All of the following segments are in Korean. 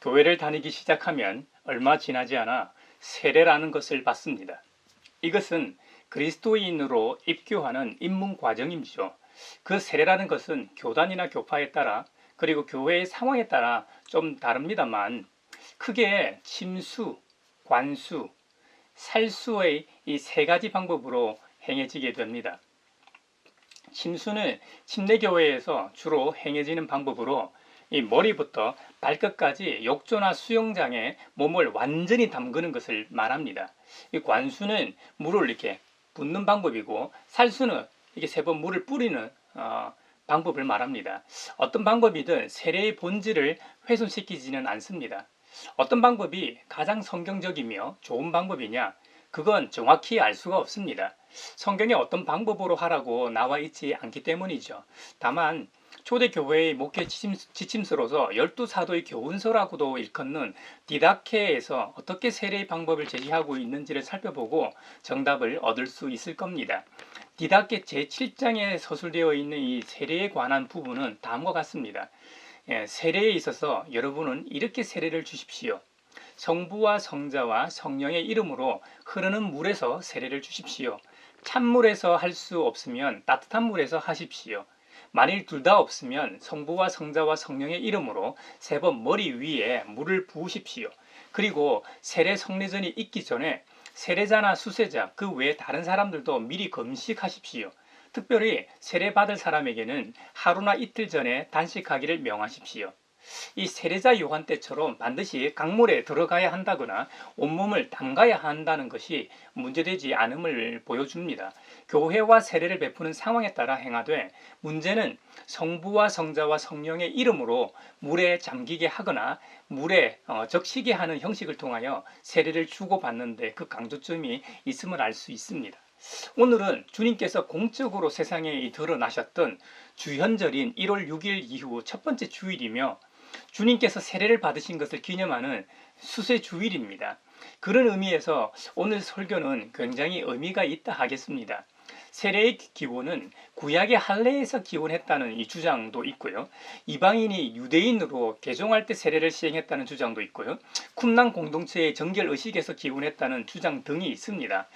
교회를 다니기 시작하면 얼마 지나지 않아 세례라는 것을 받습니다. 이것은 그리스도인으로 입교하는 입문 과정이죠. 그 세례라는 것은 교단이나 교파에 따라 그리고 교회의 상황에 따라 좀 다릅니다만 크게 침수, 관수, 살수의 이 세 가지 방법으로 행해지게 됩니다. 침수는 침례교회에서 주로 행해지는 방법으로 이 머리부터 발끝까지 욕조나 수영장에 몸을 완전히 담그는 것을 말합니다. 이 관수는 물을 이렇게 붓는 방법이고 살수는 이게 세 번 물을 뿌리는 방법을 말합니다. 어떤 방법이든 세례의 본질을 훼손시키지는 않습니다. 어떤 방법이 가장 성경적이며 좋은 방법이냐? 그건 정확히 알 수가 없습니다. 성경에 어떤 방법으로 하라고 나와 있지 않기 때문이죠. 다만 초대교회의 목회 지침서로서 12사도의 교훈서라고도 일컫는 디다케에서 어떻게 세례의 방법을 제시하고 있는지를 살펴보고 정답을 얻을 수 있을 겁니다. 디다케 제7장에 서술되어 있는 이 세례에 관한 부분은 다음과 같습니다. 세례에 있어서 여러분은 이렇게 세례를 주십시오. 성부와 성자와 성령의 이름으로 흐르는 물에서 세례를 주십시오. 찬물에서 할 수 없으면 따뜻한 물에서 하십시오. 만일 둘 다 없으면 성부와 성자와 성령의 이름으로 세 번 머리 위에 물을 부으십시오. 그리고 세례 성례전이 있기 전에 세례자나 수세자 그 외에 다른 사람들도 미리 금식하십시오. 특별히 세례 받을 사람에게는 하루나 이틀 전에 단식하기를 명하십시오. 이 세례자 요한 때처럼 반드시 강물에 들어가야 한다거나 온몸을 담가야 한다는 것이 문제되지 않음을 보여줍니다. 교회와 세례를 베푸는 상황에 따라 행하되 문제는 성부와 성자와 성령의 이름으로 물에 잠기게 하거나 물에 적시게 하는 형식을 통하여 세례를 주고받는데 그 강조점이 있음을 알 수 있습니다. 오늘은 주님께서 공적으로 세상에 드러나셨던 주현절인 1월 6일 이후 첫 번째 주일이며 주님께서 세례를 받으신 것을 기념하는 수세 주일입니다. 그런 의미에서 오늘 설교는 굉장히 의미가 있다 하겠습니다. 세례의 기원은 구약의 할례에서 기원했다는 이 주장도 있고요. 이방인이 유대인으로 개종할 때 세례를 시행했다는 주장도 있고요. 쿰랑 공동체의 정결의식에서 기원했다는 주장 등이 있습니다.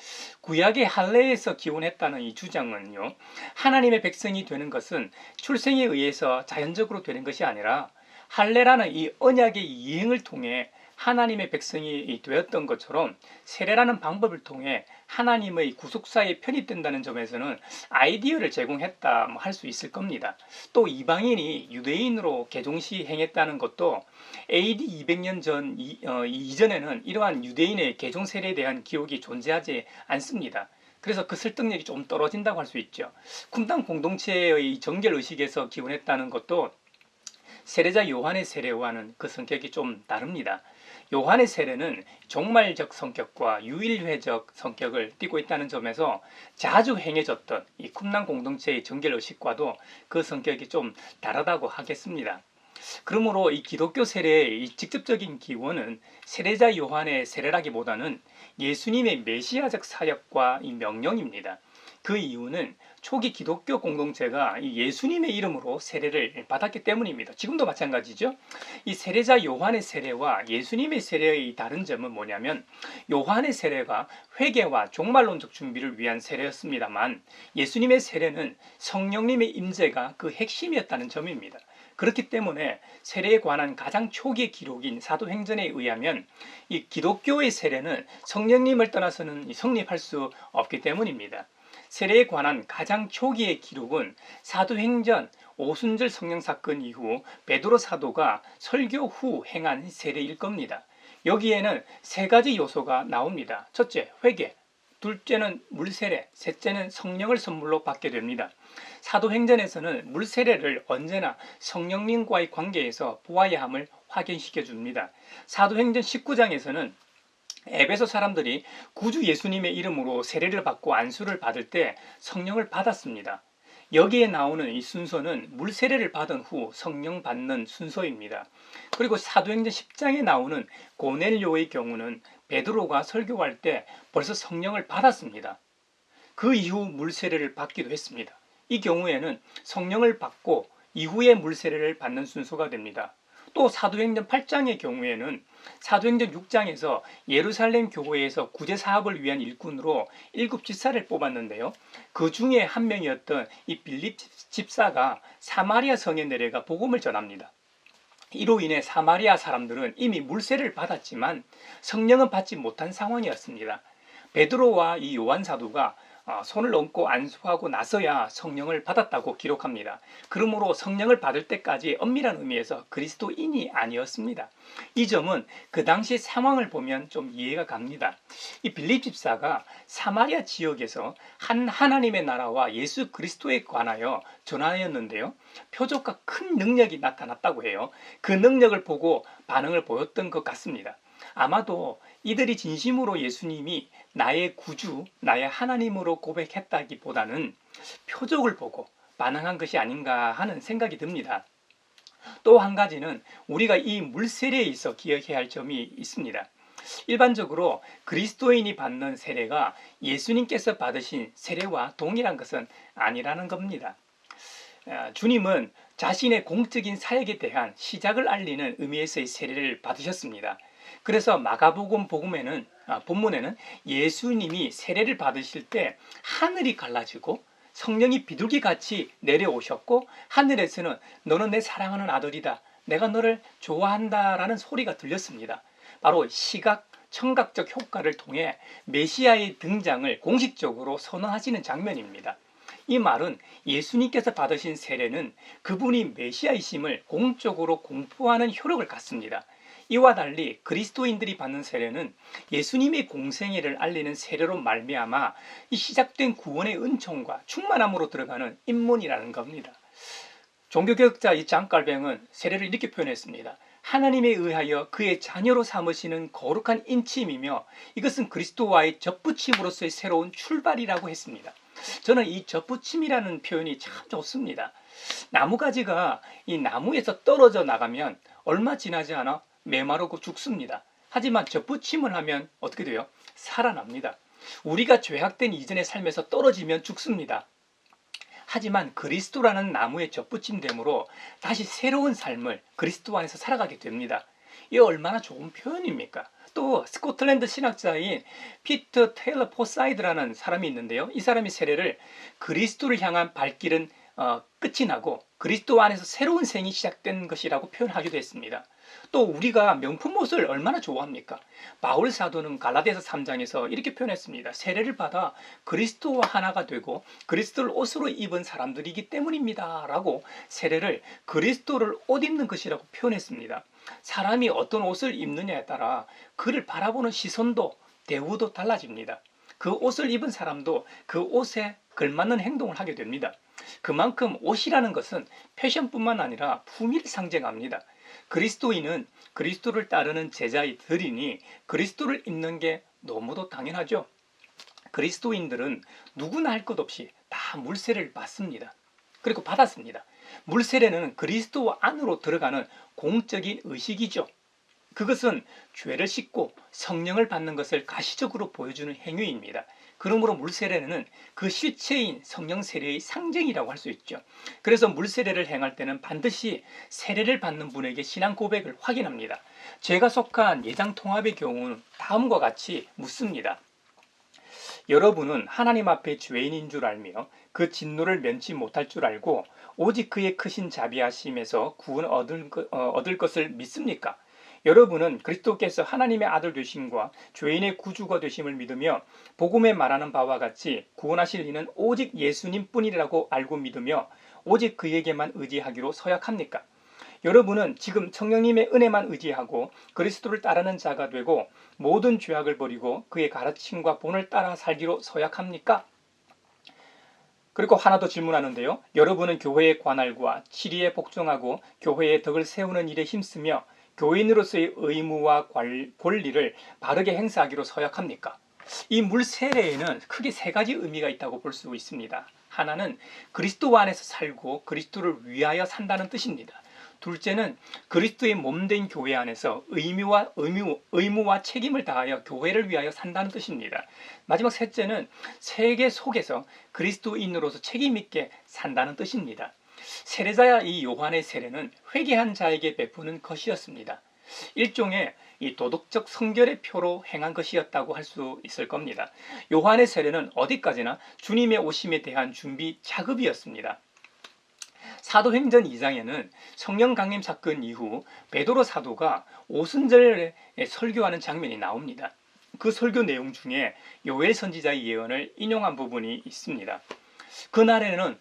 구약의 할례에서 기원했다는 이 주장은요. 하나님의 백성이 되는 것은 출생에 의해서 자연적으로 되는 것이 아니라 할례라는 이 언약의 이행을 통해 하나님의 백성이 되었던 것처럼 세례라는 방법을 통해 하나님의 구속사에 편입된다는 점에서는 아이디어를 제공했다 할 수 있을 겁니다. 또 이방인이 유대인으로 개종 시 행했다는 것도 AD 200년 전 이전에는 이러한 유대인의 개종 세례에 대한 기록이 존재하지 않습니다. 그래서 그 설득력이 좀 떨어진다고 할 수 있죠. 쿰당 공동체의 정결의식에서 기원했다는 것도 세례자 요한의 세례와는 그 성격이 좀 다릅니다. 요한의 세례는 종말적 성격과 유일회적 성격을 띠고 있다는 점에서 자주 행해졌던 이 쿰랑 공동체의 정결의식과도 그 성격이 좀 다르다고 하겠습니다. 그러므로 이 기독교 세례의 이 직접적인 기원은 세례자 요한의 세례라기보다는 예수님의 메시아적 사역과 이 명령입니다. 그 이유는 초기 기독교 공동체가 예수님의 이름으로 세례를 받았기 때문입니다. 지금도 마찬가지죠. 이 세례자 요한의 세례와 예수님의 세례의 다른 점은 뭐냐면 요한의 세례가 회개와 종말론적 준비를 위한 세례였습니다만 예수님의 세례는 성령님의 임재가 그 핵심이었다는 점입니다. 그렇기 때문에 세례에 관한 가장 초기의 기록인 사도행전에 의하면 이 기독교의 세례는 성령님을 떠나서는 성립할 수 없기 때문입니다. 세례에 관한 가장 초기의 기록은 사도행전 오순절 성령 사건 이후 베드로 사도가 설교 후 행한 세례일 겁니다. 여기에는 세 가지 요소가 나옵니다. 첫째, 회개. 둘째는 물세례, 셋째는 성령을 선물로 받게 됩니다. 사도행전에서는 물세례를 언제나 성령님과의 관계에서 보아야 함을 확인시켜 줍니다. 사도행전 19장에서는 에베소 사람들이 구주 예수님의 이름으로 세례를 받고 안수를 받을 때 성령을 받았습니다. 여기에 나오는 이 순서는 물세례를 받은 후 성령 받는 순서입니다. 그리고 사도행전 10장에 나오는 고넬료의 경우는 베드로가 설교할 때 벌써 성령을 받았습니다. 그 이후 물세례를 받기도 했습니다. 이 경우에는 성령을 받고 이후에 물세례를 받는 순서가 됩니다. 또 사도행전 8장의 경우에는 사도행전 6장에서 예루살렘 교회에서 구제 사업을 위한 일꾼으로 7집사를 뽑았는데요. 그 중에 한 명이었던 이 빌립 집사가 사마리아 성에 내려가 복음을 전합니다. 이로 인해 사마리아 사람들은 이미 물세를 받았지만 성령은 받지 못한 상황이었습니다. 베드로와 이 요한 사도가 손을 얹고 안수하고 나서야 성령을 받았다고 기록합니다. 그러므로 성령을 받을 때까지 엄밀한 의미에서 그리스도인이 아니었습니다. 이 점은 그 당시 상황을 보면 좀 이해가 갑니다. 이 빌립 집사가 사마리아 지역에서 하나님의 나라와 예수 그리스도에 관하여 전하였는데요. 표적과 큰 능력이 나타났다고 해요. 그 능력을 보고 반응을 보였던 것 같습니다. 아마도 이들이 진심으로 예수님이 나의 구주, 나의 하나님으로 고백했다기보다는 표적을 보고 반응한 것이 아닌가 하는 생각이 듭니다. 또 한 가지는 우리가 이 물세례에 있어 기억해야 할 점이 있습니다. 일반적으로 그리스도인이 받는 세례가 예수님께서 받으신 세례와 동일한 것은 아니라는 겁니다. 주님은 자신의 공적인 사역에 대한 시작을 알리는 의미에서의 세례를 받으셨습니다. 그래서 마가복음 본문에는 예수님이 세례를 받으실 때 하늘이 갈라지고 성령이 비둘기같이 내려오셨고 하늘에서는 너는 내 사랑하는 아들이다. 내가 너를 좋아한다 라는 소리가 들렸습니다. 바로 청각적 효과를 통해 메시아의 등장을 공식적으로 선언하시는 장면입니다. 이 말은 예수님께서 받으신 세례는 그분이 메시아이심을 공적으로 공포하는 효력을 갖습니다. 이와 달리 그리스도인들이 받는 세례는 예수님의 공생애를 알리는 세례로 말미암아 이 시작된 구원의 은총과 충만함으로 들어가는 입문이라는 겁니다. 종교개혁자 이 장깔뱅은 세례를 이렇게 표현했습니다. 하나님에 의하여 그의 자녀로 삼으시는 거룩한 인침이며 이것은 그리스도와의 접붙임으로서의 새로운 출발이라고 했습니다. 저는 이 접붙임이라는 표현이 참 좋습니다. 나무가지가 이 나무에서 떨어져 나가면 얼마 지나지 않아 메마르고 죽습니다. 하지만 접붙임을 하면 어떻게 돼요? 살아납니다. 우리가 죄악된 이전의 삶에서 떨어지면 죽습니다. 하지만 그리스도라는 나무에 접붙임됨으로 다시 새로운 삶을 그리스도 안에서 살아가게 됩니다. 이 얼마나 좋은 표현입니까? 또 스코틀랜드 신학자인 피터 테일러 포사이드라는 사람이 있는데요. 이 사람이 세례를 그리스도를 향한 발길은 끝이 나고 그리스도 안에서 새로운 생이 시작된 것이라고 표현하기도 했습니다. 또 우리가 명품 옷을 얼마나 좋아합니까? 바울 사도는 갈라디아서 3장에서 이렇게 표현했습니다. 세례를 받아 그리스도와 하나가 되고 그리스도를 옷으로 입은 사람들이기 때문입니다. 라고 세례를 그리스도를 옷 입는 것이라고 표현했습니다. 사람이 어떤 옷을 입느냐에 따라 그를 바라보는 시선도 대우도 달라집니다. 그 옷을 입은 사람도 그 옷에 걸맞는 행동을 하게 됩니다. 그만큼 옷이라는 것은 패션뿐만 아니라 품위를 상징합니다. 그리스도인은 그리스도를 따르는 제자들이니 그리스도를 입는 게 너무도 당연하죠. 그리스도인들은 누구나 할 것 없이 다 물세례를 받습니다. 그리고 받았습니다. 물세례는 그리스도 안으로 들어가는 공적인 의식이죠. 그것은 죄를 씻고 성령을 받는 것을 가시적으로 보여주는 행위입니다. 그러므로 물세례는 그 실체인 성령 세례의 상징이라고 할 수 있죠. 그래서 물세례를 행할 때는 반드시 세례를 받는 분에게 신앙 고백을 확인합니다. 제가 속한 예장 통합의 경우는 다음과 같이 묻습니다. 여러분은 하나님 앞에 죄인인 줄 알며 그 진노를 면치 못할 줄 알고 오직 그의 크신 자비하심에서 구원 얻을 것을 믿습니까? 여러분은 그리스도께서 하나님의 아들 되심과 죄인의 구주가 되심을 믿으며 복음에 말하는 바와 같이 구원하실 이는 오직 예수님 뿐이라고 알고 믿으며 오직 그에게만 의지하기로 서약합니까? 여러분은 지금 성령님의 은혜만 의지하고 그리스도를 따르는 자가 되고 모든 죄악을 버리고 그의 가르침과 본을 따라 살기로 서약합니까? 그리고 하나 더 질문하는데요. 여러분은 교회의 관할과 치리에 복종하고 교회의 덕을 세우는 일에 힘쓰며 교인으로서의 의무와 권리를 바르게 행사하기로 서약합니까? 이 물세례에는 크게 세 가지 의미가 있다고 볼 수 있습니다. 하나는 그리스도 안에서 살고 그리스도를 위하여 산다는 뜻입니다. 둘째는 그리스도의 몸된 교회 안에서 의무와 책임을 다하여 교회를 위하여 산다는 뜻입니다. 마지막 셋째는 세계 속에서 그리스도인으로서 책임 있게 산다는 뜻입니다. 세례자 이 요한의 세례는 회개한 자에게 베푸는 것이었습니다. 일종의 이 도덕적 성결의 표로 행한 것이었다고 할 수 있을 겁니다. 요한의 세례는 어디까지나 주님의 오심에 대한 준비 작업이었습니다. 사도행전 2장에는 성령 강림 사건 이후 베드로 사도가 오순절에 설교하는 장면이 나옵니다. 그 설교 내용 중에 요엘 선지자의 예언을 인용한 부분이 있습니다. 그날에는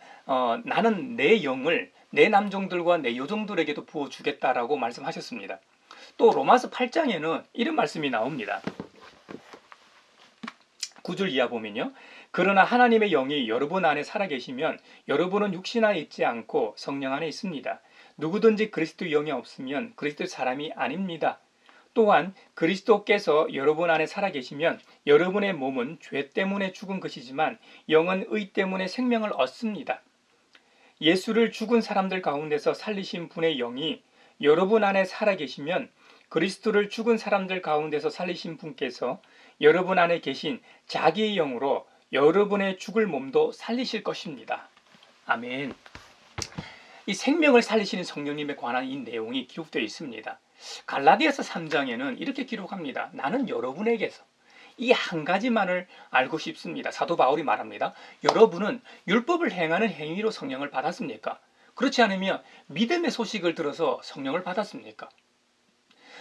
나는 내 영을 내 남종들과 내 여종들에게도 부어주겠다라고 말씀하셨습니다. 또 로마서 8장에는 이런 말씀이 나옵니다. 9절 이하 보면요. 그러나 하나님의 영이 여러분 안에 살아계시면 여러분은 육신 안에 있지 않고 성령 안에 있습니다. 누구든지 그리스도 영이 없으면 그리스도 사람이 아닙니다. 또한 그리스도께서 여러분 안에 살아계시면 여러분의 몸은 죄 때문에 죽은 것이지만 영은 의 때문에 생명을 얻습니다. 예수를 죽은 사람들 가운데서 살리신 분의 영이 여러분 안에 살아계시면 그리스도를 죽은 사람들 가운데서 살리신 분께서 여러분 안에 계신 자기의 영으로 여러분의 죽을 몸도 살리실 것입니다. 아멘. 이 생명을 살리시는 성령님에 관한 이 내용이 기록되어 있습니다. 갈라디아서 3장에는 이렇게 기록합니다. 나는 여러분에게서 이 한 가지만을 알고 싶습니다. 사도 바울이 말합니다. 여러분은 율법을 행하는 행위로 성령을 받았습니까? 그렇지 않으면 믿음의 소식을 들어서 성령을 받았습니까?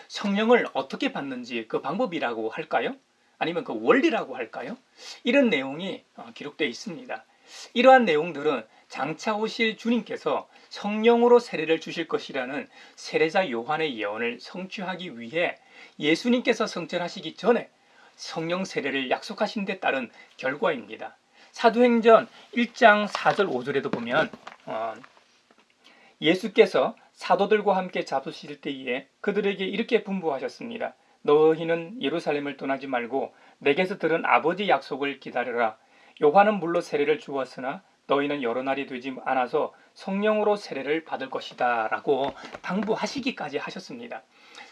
성령을 어떻게 받는지 그 방법이라고 할까요? 아니면 그 원리라고 할까요? 이런 내용이 기록되어 있습니다. 이러한 내용들은 장차 오실 주님께서 성령으로 세례를 주실 것이라는 세례자 요한의 예언을 성취하기 위해 예수님께서 성천하시기 전에 성령 세례를 약속하신 데 따른 결과입니다. 사도행전 1장 4절 5절에도 보면 예수께서 사도들과 함께 잡수실 때에 그들에게 이렇게 분부하셨습니다. 너희는 예루살렘을 떠나지 말고 내게서 들은 아버지 약속을 기다려라. 요한은 물로 세례를 주었으나 너희는 여러 날이 되지 않아서 성령으로 세례를 받을 것이다 라고 당부하시기까지 하셨습니다.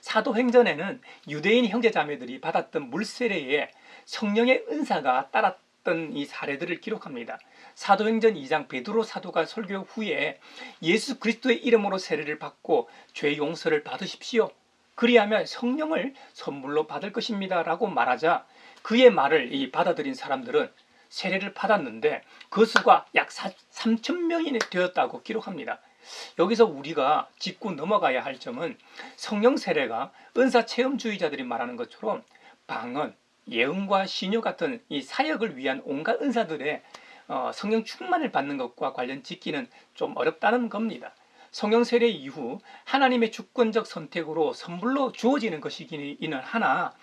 사도행전에는 유대인 형제자매들이 받았던 물세례에 성령의 은사가 따랐던 이 사례들을 기록합니다. 사도행전 2장 베드로 사도가 설교 후에 예수 그리스도의 이름으로 세례를 받고 죄 용서를 받으십시오. 그리하면 성령을 선물로 받을 것입니다 라고 말하자 그의 말을 받아들인 사람들은 세례를 받았는데 그 수가 약 3,000명이 되었다고 기록합니다. 여기서 우리가 짚고 넘어가야 할 점은 성령 세례가 은사 체험주의자들이 말하는 것처럼 방언, 예언과 신유 같은 이 사역을 위한 온갖 은사들의 성령 충만을 받는 것과 관련 짓기는 좀 어렵다는 겁니다. 성령 세례 이후 하나님의 주권적 선택으로 선물로 주어지는 것이기는 하나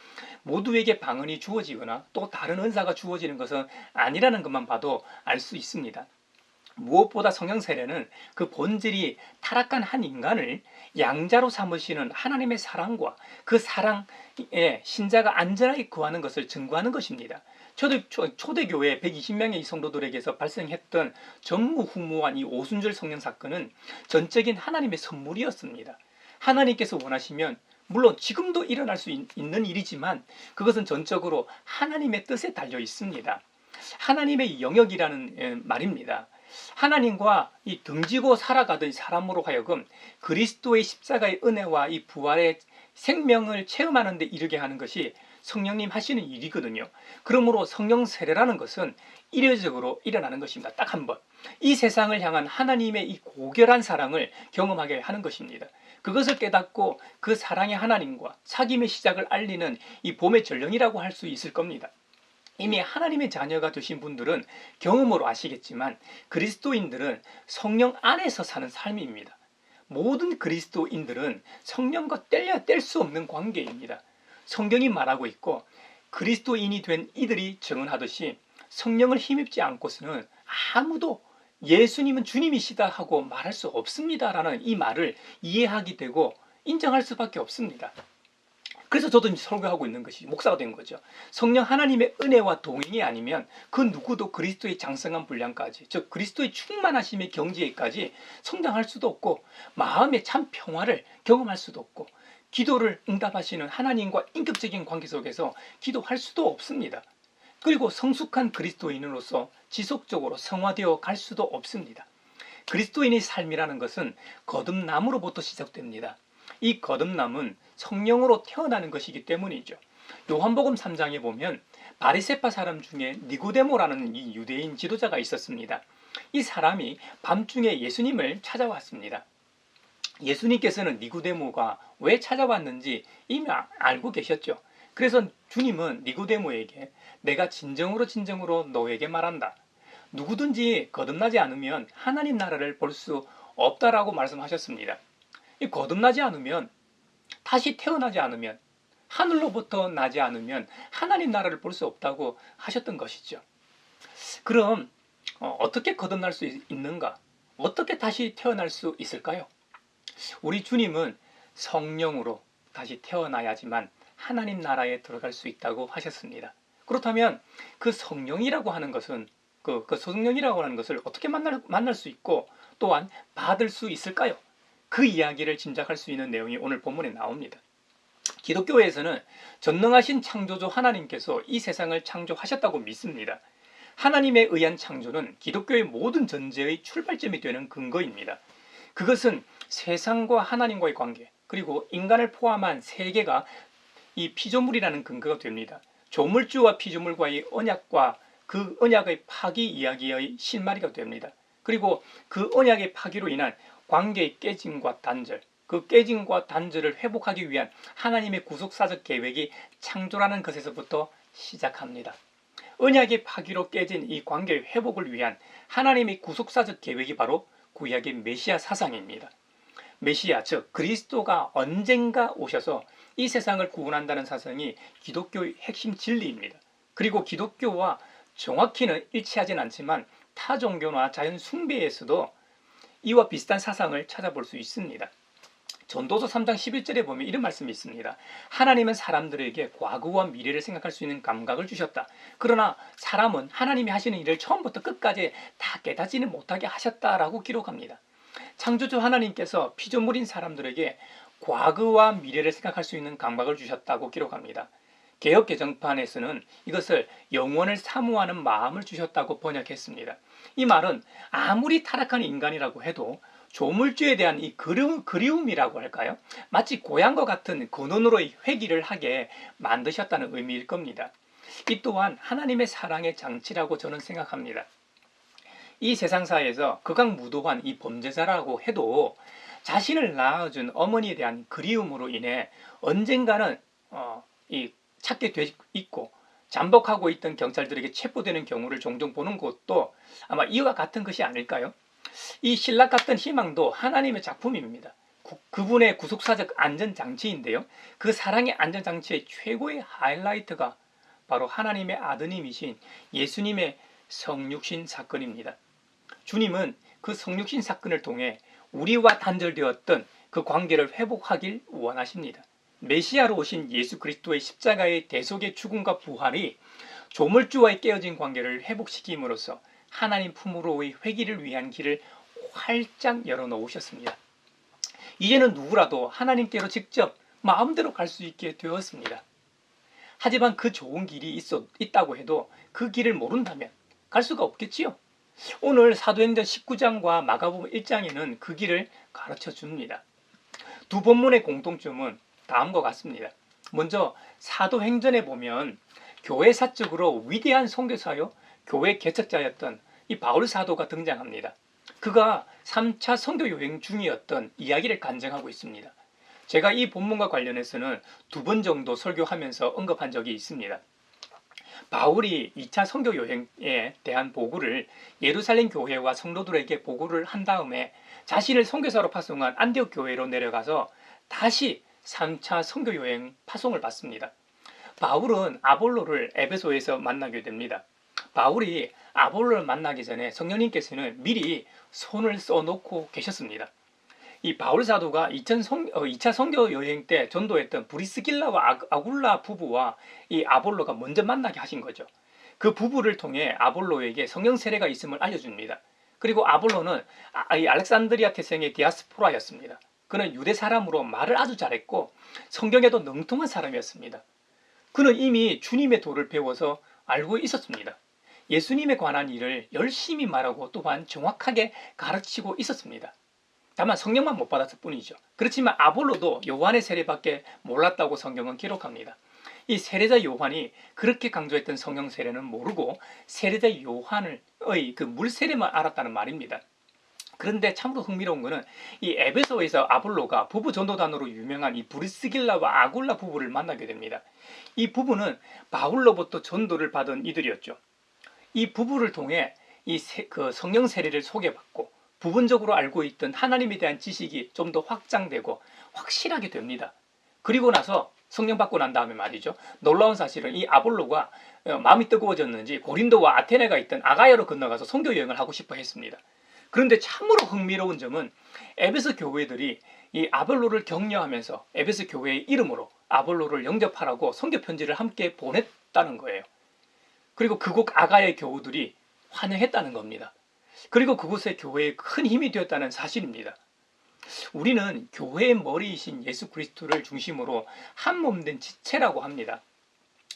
모두에게 방언이 주어지거나 또 다른 은사가 주어지는 것은 아니라는 것만 봐도 알 수 있습니다. 무엇보다 성령 세례는 그 본질이 타락한 한 인간을 양자로 삼으시는 하나님의 사랑과 그 사랑에 신자가 안전하게 거하는 것을 증거하는 것입니다. 초대교회 120명의 성도들에게서 발생했던 전무후무한 이 오순절 성령 사건은 전적인 하나님의 선물이었습니다. 하나님께서 원하시면 물론 지금도 일어날 수 있는 일이지만 그것은 전적으로 하나님의 뜻에 달려 있습니다. 하나님의 영역이라는 말입니다. 하나님과 이 등지고 살아가던 사람으로 하여금 그리스도의 십자가의 은혜와 이 부활의 생명을 체험하는 데 이르게 하는 것이 성령님 하시는 일이거든요. 그러므로 성령 세례라는 것은 일회적으로 일어나는 것입니다. 딱 한 번. 이 세상을 향한 하나님의 이 고결한 사랑을 경험하게 하는 것입니다. 그것을 깨닫고 그 사랑의 하나님과 사귐의 시작을 알리는 이 봄의 전령이라고 할 수 있을 겁니다. 이미 하나님의 자녀가 되신 분들은 경험으로 아시겠지만 그리스도인들은 성령 안에서 사는 삶입니다. 모든 그리스도인들은 성령과 뗄래야 뗄 수 없는 관계입니다. 성경이 말하고 있고 그리스도인이 된 이들이 증언하듯이 성령을 힘입지 않고서는 아무도 예수님은 주님이시다 하고 말할 수 없습니다라는 이 말을 이해하게 되고 인정할 수밖에 없습니다. 그래서 저도 설교하고 있는 것이 목사가 된 거죠. 성령 하나님의 은혜와 동행이 아니면 그 누구도 그리스도의 장성한 분량까지, 즉 그리스도의 충만하심의 경지에까지 성장할 수도 없고 마음의 참 평화를 경험할 수도 없고 기도를 응답하시는 하나님과 인격적인 관계 속에서 기도할 수도 없습니다. 그리고 성숙한 그리스도인으로서 지속적으로 성화되어 갈 수도 없습니다. 그리스도인의 삶이라는 것은 거듭남으로부터 시작됩니다. 이 거듭남은 성령으로 태어나는 것이기 때문이죠. 요한복음 3장에 보면 바리새파 사람 중에 니고데모라는 이 유대인 지도자가 있었습니다. 이 사람이 밤중에 예수님을 찾아왔습니다. 예수님께서는 니고데모가 왜 찾아왔는지 이미 알고 계셨죠. 그래서 주님은 니고데모에게 내가 진정으로 너에게 말한다. 누구든지 거듭나지 않으면 하나님 나라를 볼 수 없다라고 말씀하셨습니다. 이 거듭나지 않으면, 다시 태어나지 않으면, 하늘로부터 나지 않으면 하나님 나라를 볼 수 없다고 하셨던 것이죠. 그럼 어떻게 거듭날 수 있는가? 어떻게 다시 태어날 수 있을까요? 우리 주님은 성령으로 다시 태어나야지만 하나님 나라에 들어갈 수 있다고 하셨습니다. 그렇다면 그 성령이라고 하는 것은 그 성령이라고 하는 것을 어떻게 만날 수 있고 또한 받을 수 있을까요? 그 이야기를 짐작할 수 있는 내용이 오늘 본문에 나옵니다. 기독교에서는 전능하신 창조주 하나님께서 이 세상을 창조하셨다고 믿습니다. 하나님에 의한 창조는 기독교의 모든 전제의 출발점이 되는 근거입니다. 그것은 세상과 하나님과의 관계, 그리고 인간을 포함한 세계가 이 피조물이라는 근거가 됩니다. 조물주와 피조물과의 언약과 그 언약의 파기 이야기의 실마리가 됩니다. 그리고 그 언약의 파기로 인한 관계의 깨짐과 단절, 그 깨짐과 단절을 회복하기 위한 하나님의 구속사적 계획이 창조라는 것에서부터 시작합니다. 언약의 파기로 깨진 이 관계의 회복을 위한 하나님의 구속사적 계획이 바로 구약의 메시아 사상입니다. 메시아, 즉 그리스도가 언젠가 오셔서 이 세상을 구원한다는 사상이 기독교의 핵심 진리입니다. 그리고 기독교와 정확히는 일치하진 않지만 타 종교나 자연 숭배에서도 이와 비슷한 사상을 찾아볼 수 있습니다. 전도서 3장 11절에 보면 이런 말씀이 있습니다. 하나님은 사람들에게 과거와 미래를 생각할 수 있는 감각을 주셨다. 그러나 사람은 하나님이 하시는 일을 처음부터 끝까지 다 깨닫지는 못하게 하셨다라고 기록합니다. 창조주 하나님께서 피조물인 사람들에게 과거와 미래를 생각할 수 있는 감각을 주셨다고 기록합니다. 개역 개정판에서는 이것을 영원을 사모하는 마음을 주셨다고 번역했습니다. 이 말은 아무리 타락한 인간이라고 해도 조물주에 대한 이 그리움이라고 할까요? 마치 고향과 같은 근원으로의 회귀를 하게 만드셨다는 의미일 겁니다. 이 또한 하나님의 사랑의 장치라고 저는 생각합니다. 이 세상사에서 극악무도한 이 범죄자라고 해도 자신을 낳아준 어머니에 대한 그리움으로 인해 언젠가는 찾게 돼 있고 잠복하고 있던 경찰들에게 체포되는 경우를 종종 보는 것도 아마 이와 같은 것이 아닐까요? 이 신락 같은 희망도 하나님의 작품입니다. 그분의 구속사적 안전장치인데요. 그 사랑의 안전장치의 최고의 하이라이트가 바로 하나님의 아드님이신 예수님의 성육신 사건입니다. 주님은 그 성육신 사건을 통해 우리와 단절되었던 그 관계를 회복하길 원하십니다. 메시아로 오신 예수 그리스도의 십자가의 대속의 죽음과 부활이 조물주와의 깨어진 관계를 회복시킴으로써 하나님 품으로의 회귀를 위한 길을 활짝 열어놓으셨습니다. 이제는 누구라도 하나님께로 직접 마음대로 갈 수 있게 되었습니다. 하지만 그 좋은 길이 있다고 해도 그 길을 모른다면 갈 수가 없겠지요. 오늘 사도행전 19장과 마가복음 1장에는 그 길을 가르쳐 줍니다. 두 본문의 공통점은 다음과 같습니다. 먼저 사도행전에 보면 교회 사적으로 위대한 선교사요 교회 개척자였던 이 바울 사도가 등장합니다. 그가 3차 선교 여행 중이었던 이야기를 간증하고 있습니다. 제가 이 본문과 관련해서는 2번 정도 설교하면서 언급한 적이 있습니다. 바울이 2차 선교 여행에 대한 보고를 예루살렘 교회와 성도들에게 보고를 한 다음에 자신을 선교사로 파송한 안디옥 교회로 내려가서 다시 3차 선교 여행 파송을 받습니다. 바울은 아볼로를 에베소에서 만나게 됩니다. 바울이 아볼로를 만나기 전에 성령님께서는 미리 손을 써놓고 계셨습니다. 이 바울 사도가 2차 선교 여행 때 전도했던 브리스길라와 아굴라 부부와 이 아볼로가 먼저 만나게 하신 거죠. 그 부부를 통해 아볼로에게 성령 세례가 있음을 알려줍니다. 그리고 아볼로는 이 알렉산드리아 태생의 디아스포라였습니다. 그는 유대 사람으로 말을 아주 잘했고 성경에도 능통한 사람이었습니다. 그는 이미 주님의 도를 배워서 알고 있었습니다. 예수님에 관한 일을 열심히 말하고 또한 정확하게 가르치고 있었습니다. 다만 성령만 못 받았을 뿐이죠. 그렇지만 아볼로도 요한의 세례밖에 몰랐다고 성경은 기록합니다. 이 세례자 요한이 그렇게 강조했던 성령 세례는 모르고 세례자 요한의 그 물세례만 알았다는 말입니다. 그런데 참으로 흥미로운 것은 이 에베소에서 아볼로가 부부 전도단으로 유명한 이 브리스길라와 아굴라 부부를 만나게 됩니다. 이 부부는 바울로부터 전도를 받은 이들이었죠. 이 부부를 통해 그 성령 세례를 소개받고 부분적으로 알고 있던 하나님에 대한 지식이 좀 더 확장되고 확실하게 됩니다. 그리고 나서 성령 받고 난 다음에 말이죠. 놀라운 사실은 이 아볼로가 마음이 뜨거워졌는지 고린도와 아테네가 있던 아가야로 건너가서 선교 여행을 하고 싶어 했습니다. 그런데 참으로 흥미로운 점은 에베소 교회들이 이 아볼로를 격려하면서 에베소 교회의 이름으로 아볼로를 영접하라고 선교 편지를 함께 보냈다는 거예요. 그리고 그곳 아가야의 교우들이 환영했다는 겁니다. 그리고 그곳의 교회에 큰 힘이 되었다는 사실입니다. 우리는 교회의 머리이신 예수 그리스도를 중심으로 한 몸 된 지체라고 합니다.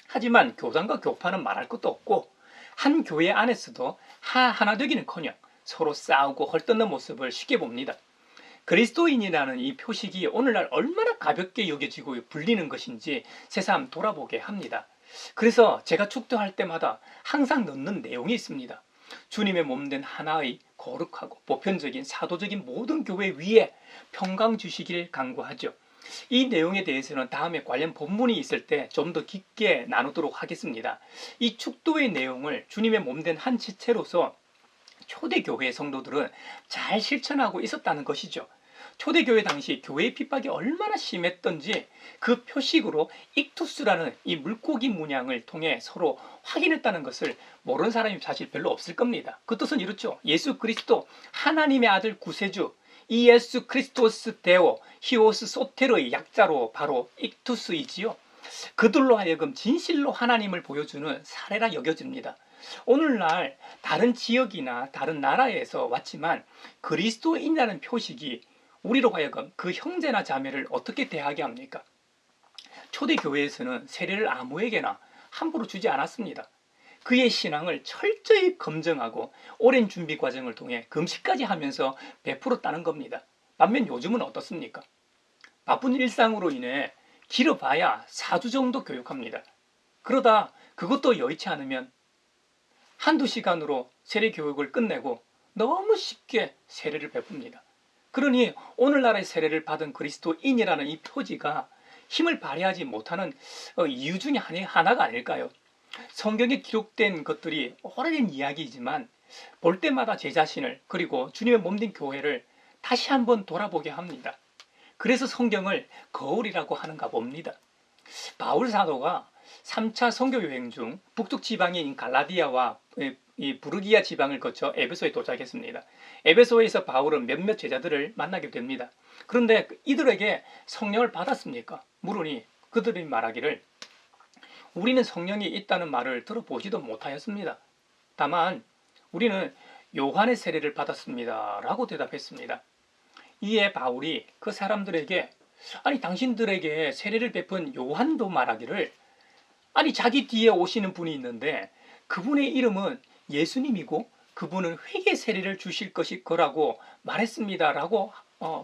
하지만 교단과 교파는 말할 것도 없고 한 교회 안에서도 하나 되기는커녕 서로 싸우고 헐뜯는 모습을 쉽게 봅니다. 그리스도인이라는 이 표식이 오늘날 얼마나 가볍게 여겨지고 불리는 것인지 새삼 돌아보게 합니다. 그래서 제가 축도할 때마다 항상 넣는 내용이 있습니다. 주님의 몸된 하나의 거룩하고 보편적인 사도적인 모든 교회 위에 평강 주시길 간구하죠. 이 내용에 대해서는 다음에 관련 본문이 있을 때 좀 더 깊게 나누도록 하겠습니다. 이 축도의 내용을 주님의 몸된 한 지체로서 초대교회 성도들은 잘 실천하고 있었다는 것이죠. 초대교회 당시 교회의 핍박이 얼마나 심했던지 그 표식으로 익투스라는 이 물고기 문양을 통해 서로 확인했다는 것을 모르는 사람이 사실 별로 없을 겁니다. 그 뜻은 이렇죠. 예수 그리스도 하나님의 아들 구세주 이예수 크리스토스 데오 히오스 소테르의 약자로 바로 익투스이지요. 그들로 하여금 진실로 하나님을 보여주는 사례라 여겨집니다. 오늘날 다른 지역이나 다른 나라에서 왔지만 그리스도인이라는 표식이 우리로 하여금 그 형제나 자매를 어떻게 대하게 합니까? 초대교회에서는 세례를 아무에게나 함부로 주지 않았습니다. 그의 신앙을 철저히 검증하고 오랜 준비 과정을 통해 금식까지 하면서 베풀었다는 겁니다. 반면 요즘은 어떻습니까? 바쁜 일상으로 인해 길어봐야 4주 정도 교육합니다. 그러다 그것도 여의치 않으면 한두 시간으로 세례 교육을 끝내고 너무 쉽게 세례를 베풉니다. 그러니 오늘날의 세례를 받은 그리스도인이라는 이 표지가 힘을 발휘하지 못하는 이유 중에 하나가 아닐까요? 성경에 기록된 것들이 오래된 이야기이지만 볼 때마다 제 자신을 그리고 주님의 몸된 교회를 다시 한번 돌아보게 합니다. 그래서 성경을 거울이라고 하는가 봅니다. 바울 사도가 3차 선교 여행 중 북쪽 지방인 갈라디아와 이 부르기아 지방을 거쳐 에베소에 도착했습니다. 에베소에서 바울은 몇몇 제자들을 만나게 됩니다. 그런데 이들에게 성령을 받았습니까? 물으니 그들이 말하기를 우리는 성령이 있다는 말을 들어보지도 못하였습니다. 다만 우리는 요한의 세례를 받았습니다. 라고 대답했습니다. 이에 바울이 그 사람들에게 아니 당신들에게 세례를 베푼 요한도 말하기를 아니 자기 뒤에 오시는 분이 있는데 그분의 이름은 예수님이고 그분은 회개 세례를 주실 거라고 말했습니다. 라고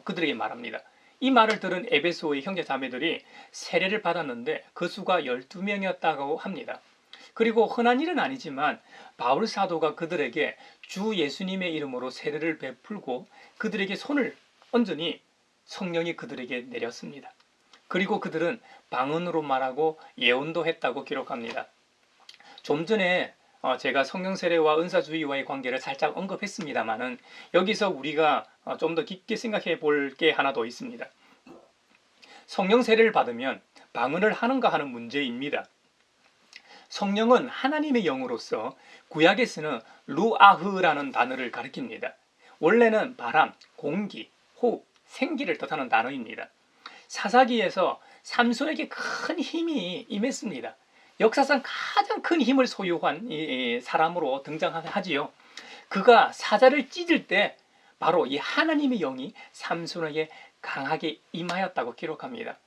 그들에게 말합니다. 이 말을 들은 에베소의 형제 자매들이 세례를 받았는데 그 수가 12명이었다고 합니다. 그리고 흔한 일은 아니지만 바울 사도가 그들에게 주 예수님의 이름으로 세례를 베풀고 그들에게 손을 얹으니 성령이 그들에게 내렸습니다. 그리고 그들은 방언으로 말하고 예언도 했다고 기록합니다. 좀 전에 제가 성령 세례와 은사주의와의 관계를 살짝 언급했습니다만은 여기서 우리가 좀 더 깊게 생각해 볼 게 하나 더 있습니다. 성령 세례를 받으면 방언을 하는가 하는 문제입니다. 성령은 하나님의 영으로서 구약에서는 루아흐라는 단어를 가리킵니다. 원래는 바람, 공기, 호흡, 생기를 뜻하는 단어입니다. 사사기에서 삼손에게 큰 힘이 임했습니다. 역사상 가장 큰 힘을 소유한 사람으로 등장하지요. 그가 사자를 찢을 때 바로 이 하나님의 영이 삼손에게 강하게 임하였다고 기록합니다.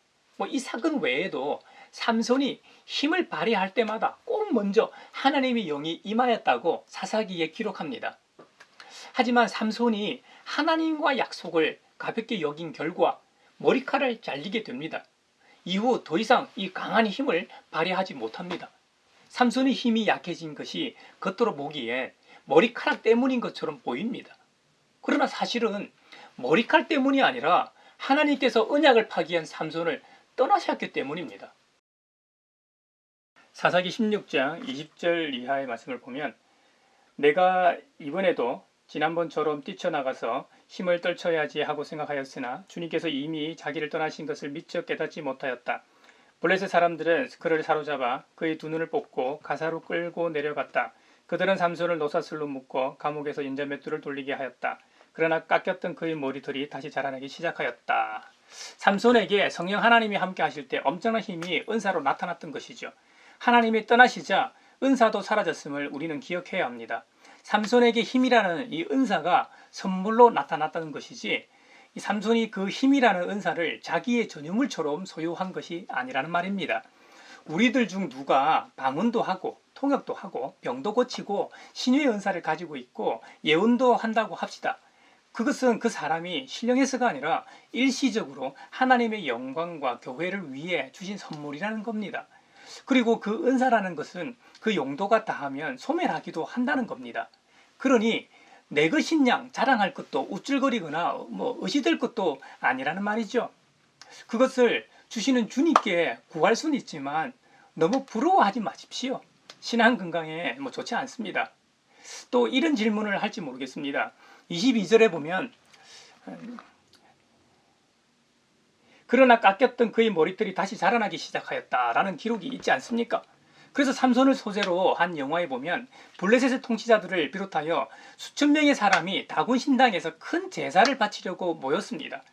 이 사건 외에도 삼손이 힘을 발휘할 때마다 꼭 먼저 하나님의 영이 임하였다고 사사기에 기록합니다. 하지만 삼손이 하나님과 약속을 가볍게 여긴 결과 머리칼을 잘리게 됩니다. 이후 더 이상 이 강한 힘을 발휘하지 못합니다. 삼손의 힘이 약해진 것이 겉으로 보기에 머리카락 때문인 것처럼 보입니다. 그러나 사실은 머리칼 때문이 아니라 하나님께서 언약을 파기한 삼손을 떠나셨기 때문입니다. 사사기 16장 20절 이하의 말씀을 보면 내가 이번에도 지난번처럼 뛰쳐나가서 힘을 떨쳐야지 하고 생각하였으나 주님께서 이미 자기를 떠나신 것을 미처 깨닫지 못하였다. 블레셋 사람들은 그를 사로잡아 그의 두 눈을 뽑고 가사로 끌고 내려갔다. 그들은 삼손을 노사슬로 묶고 감옥에서 인자맷돌을 돌리게 하였다. 그러나 깎였던 그의 머리털이 다시 자라나기 시작하였다. 삼손에게 성령 하나님이 함께 하실 때 엄청난 힘이 은사로 나타났던 것이죠. 하나님이 떠나시자 은사도 사라졌음을 우리는 기억해야 합니다. 삼손에게 힘이라는 이 은사가 선물로 나타났다는 것이지 이 삼손이 그 힘이라는 은사를 자기의 전유물처럼 소유한 것이 아니라는 말입니다. 우리들 중 누가 방언도 하고 통역도 하고 병도 고치고 신유의 은사를 가지고 있고 예언도 한다고 합시다. 그것은 그 사람이 신령해서가 아니라 일시적으로 하나님의 영광과 교회를 위해 주신 선물이라는 겁니다. 그리고 그 은사라는 것은 그 용도가 다하면 소멸하기도 한다는 겁니다. 그러니 내 것인 양 자랑할 것도 우쭐거리거나 의시될 것도 아니라는 말이죠. 그것을 주시는 주님께 구할 수는 있지만 너무 부러워하지 마십시오. 신앙 건강에 좋지 않습니다. 또 이런 질문을 할지 모르겠습니다. 22절에 보면 그러나 깎였던 그의 머리털이 다시 자라나기 시작하였다라는 기록이 있지 않습니까? 그래서 삼손을 소재로 한 영화에 보면 블레셋의 통치자들을 비롯하여 수천 명의 사람이 다곤 신당에서 큰 제사를 바치려고 모였습니다.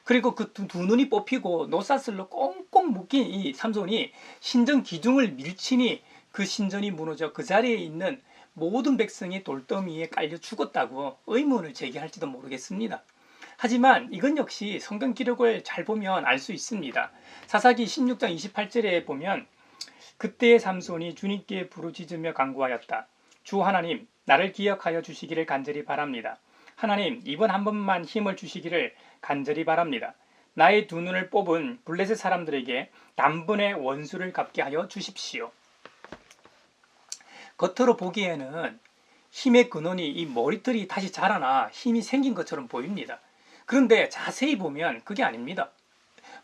그리고 그 두 눈이 뽑히고 노사슬로 꽁꽁 묶인 이 삼손이 신전 기둥을 밀치니 그 신전이 무너져 그 자리에 있는 모든 백성이 돌더미에 깔려 죽었다고 의문을 제기할지도 모르겠습니다. 하지만 이건 역시 성경 기록을 잘 보면 알 수 있습니다. 사사기 16장 28절에 보면 그때의 삼손이 주님께 부르짖으며 간구하였다. 주 하나님, 나를 기억하여 주시기를 간절히 바랍니다. 하나님, 이번 한 번만 힘을 주시기를 간절히 바랍니다. 나의 두 눈을 뽑은 블레셋 사람들에게 단번에 원수를 갚게 하여 주십시오. 겉으로 보기에는 힘의 근원이 이 머리털이 다시 자라나 힘이 생긴 것처럼 보입니다. 그런데 자세히 보면 그게 아닙니다.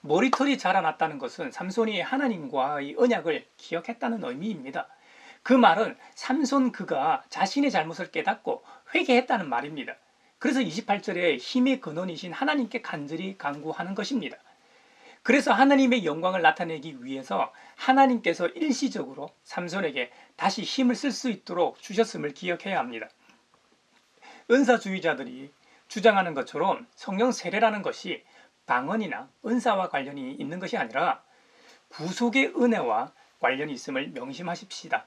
머리털이 자라났다는 것은 삼손이 하나님과의 언약을 기억했다는 의미입니다. 그 말은 삼손 그가 자신의 잘못을 깨닫고 회개했다는 말입니다. 그래서 28절에 힘의 근원이신 하나님께 간절히 간구하는 것입니다. 그래서 하나님의 영광을 나타내기 위해서 하나님께서 일시적으로 삼손에게 다시 힘을 쓸 수 있도록 주셨음을 기억해야 합니다. 은사주의자들이 주장하는 것처럼 성령 세례라는 것이 방언이나 은사와 관련이 있는 것이 아니라 구속의 은혜와 관련이 있음을 명심하십시다.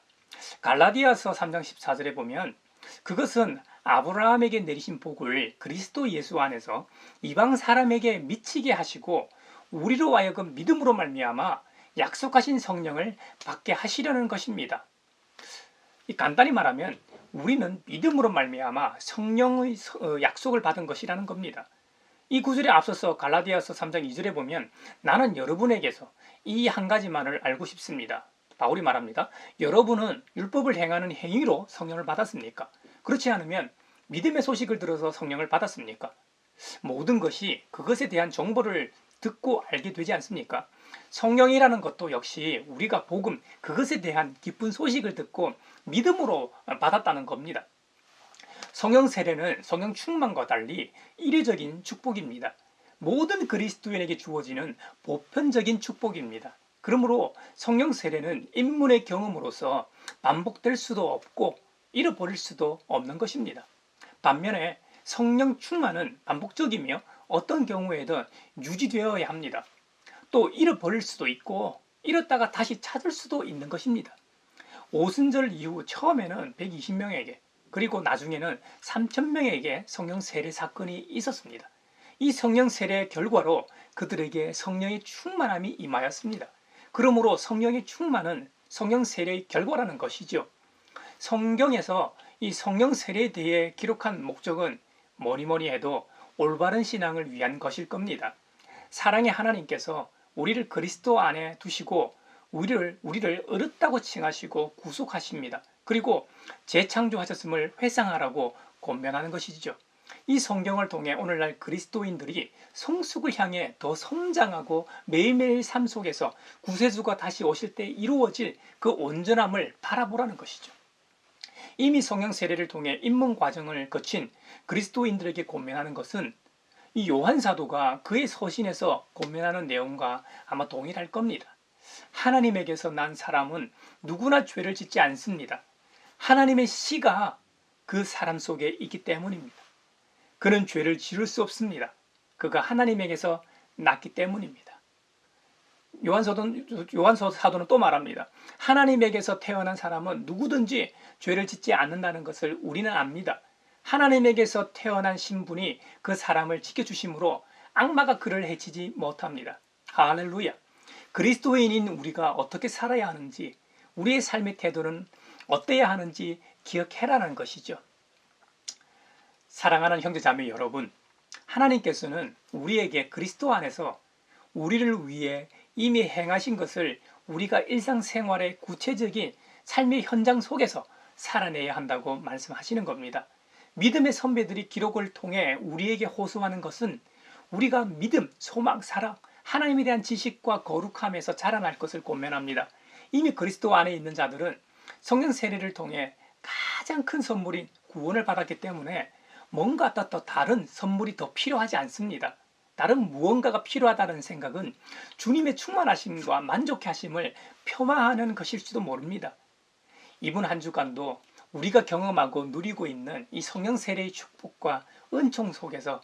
갈라디아서 3장 14절에 보면 그것은 아브라함에게 내리신 복을 그리스도 예수 안에서 이방 사람에게 미치게 하시고 우리로 하여금 믿음으로 말미암아 약속하신 성령을 받게 하시려는 것입니다. 간단히 말하면 우리는 믿음으로 말미암아 성령의 약속을 받은 것이라는 겁니다. 이 구절에 앞서서 갈라디아서 3장 2절에 보면 나는 여러분에게서 이 한 가지만을 알고 싶습니다. 바울이 말합니다. 여러분은 율법을 행하는 행위로 성령을 받았습니까? 그렇지 않으면 믿음의 소식을 들어서 성령을 받았습니까? 모든 것이 그것에 대한 정보를 듣고 알게 되지 않습니까? 성령이라는 것도 역시 우리가 복음, 그것에 대한 기쁜 소식을 듣고 믿음으로 받았다는 겁니다. 성령 세례는 성령 충만과 달리 이례적인 축복입니다. 모든 그리스도인에게 주어지는 보편적인 축복입니다. 그러므로 성령 세례는 인문의 경험으로서 반복될 수도 없고 잃어버릴 수도 없는 것입니다. 반면에 성령 충만은 반복적이며 어떤 경우에든 유지되어야 합니다. 또 잃어버릴 수도 있고 잃었다가 다시 찾을 수도 있는 것입니다. 오순절 이후 처음에는 120명에게 그리고 나중에는 3,000명에게 성령 세례 사건이 있었습니다. 이 성령 세례의 결과로 그들에게 성령의 충만함이 임하였습니다. 그러므로 성령의 충만은 성령 세례의 결과라는 것이죠. 성경에서 이 성령 세례에 대해 기록한 목적은 뭐니 해도 올바른 신앙을 위한 것일 겁니다. 사랑의 하나님께서 우리를 그리스도 안에 두시고 우리를 의롭다고 칭하시고 구속하십니다. 그리고 재창조하셨음을 회상하라고 권면하는 것이죠. 이 성경을 통해 오늘날 그리스도인들이 성숙을 향해 더 성장하고 매일매일 삶 속에서 구세주가 다시 오실 때 이루어질 그 온전함을 바라보라는 것이죠. 이미 성령 세례를 통해 입문 과정을 거친 그리스도인들에게 권면하는 것은 이 요한 사도가 그의 서신에서 권면하는 내용과 아마 동일할 겁니다. 하나님에게서 난 사람은 누구나 죄를 짓지 않습니다. 하나님의 씨가 그 사람 속에 있기 때문입니다. 그는 죄를 지을 수 없습니다. 그가 하나님에게서 났기 때문입니다. 요한 사도는 또 말합니다. 하나님에게서 태어난 사람은 누구든지 죄를 짓지 않는다는 것을 우리는 압니다. 하나님에게서 태어난 신분이 그 사람을 지켜주심으로 악마가 그를 해치지 못합니다. 할렐루야. 그리스도인인 우리가 어떻게 살아야 하는지, 우리의 삶의 태도는 어때야 하는지 기억해라는 것이죠. 사랑하는 형제자매 여러분, 하나님께서는 우리에게 그리스도 안에서 우리를 위해 이미 행하신 것을 우리가 일상생활의 구체적인 삶의 현장 속에서 살아내야 한다고 말씀하시는 겁니다. 믿음의 선배들이 기록을 통해 우리에게 호소하는 것은 우리가 믿음, 소망, 사랑, 하나님에 대한 지식과 거룩함에서 자라날 것을 권면합니다. 이미 그리스도 안에 있는 자들은 성령 세례를 통해 가장 큰 선물인 구원을 받았기 때문에 뭔가 또 다른 선물이 더 필요하지 않습니다. 다른 무언가가 필요하다는 생각은 주님의 충만하심과 만족해 하심을 폄하하는 것일지도 모릅니다. 이번 한 주간도 우리가 경험하고 누리고 있는 이 성령 세례의 축복과 은총 속에서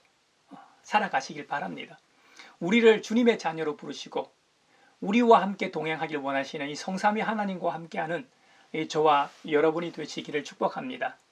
살아가시길 바랍니다. 우리를 주님의 자녀로 부르시고 우리와 함께 동행하길 원하시는 이 성삼위 하나님과 함께하는 저와 여러분이 되시기를 축복합니다.